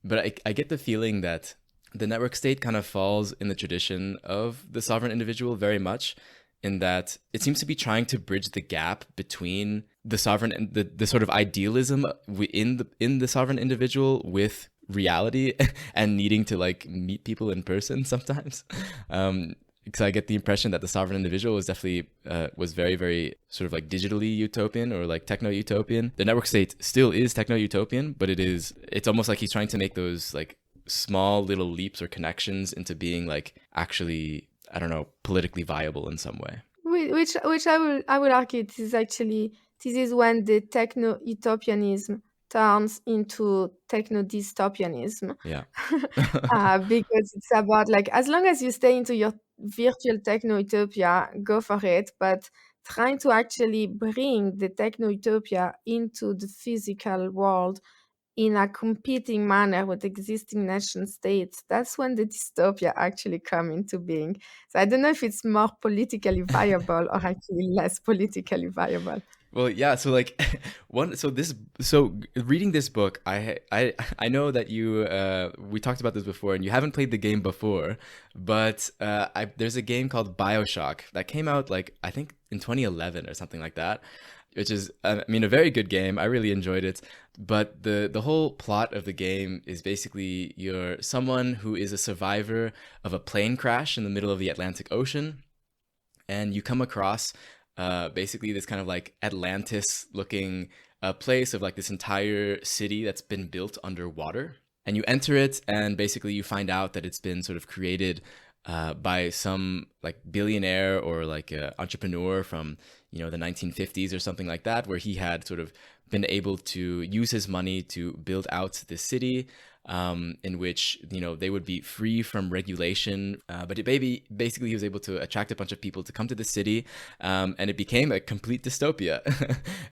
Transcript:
But I get the feeling that the network state kind of falls in the tradition of the sovereign individual very much, in that it seems to be trying to bridge the gap between the sovereign and the sort of idealism in the sovereign individual with reality and needing to like meet people in person sometimes. Because I get the impression that the sovereign individual was definitely was very, very sort of like digitally utopian or like techno utopian. The network state still is techno utopian, but it's almost like he's trying to make those like small little leaps or connections into being like actually, I don't know, politically viable in some way. Which I would argue this is when the techno utopianism turns into techno dystopianism. Yeah. Because it's about like, as long as you stay into your virtual techno utopia, go for it, but trying to actually bring the techno utopia into the physical world in a competing manner with existing nation states, that's when the dystopia actually come into being. So I don't know if it's more politically viable or actually less politically viable. Well, yeah. So like, reading this book, I know that we talked about this before, and you haven't played the game before, but there's a game called Bioshock that came out like I think in 2011 or something like that, which is I mean a very good game. I really enjoyed it, but the whole plot of the game is basically you're someone who is a survivor of a plane crash in the middle of the Atlantic Ocean, and you come across basically this kind of like Atlantis looking place of like this entire city that's been built underwater. And you enter it, and basically you find out that it's been sort of created by some like billionaire or like entrepreneur from the 1950s or something like that, where he had sort of been able to use his money to build out this city, in which they would be free from regulation. But basically he was able to attract a bunch of people to come to the city, and it became a complete dystopia.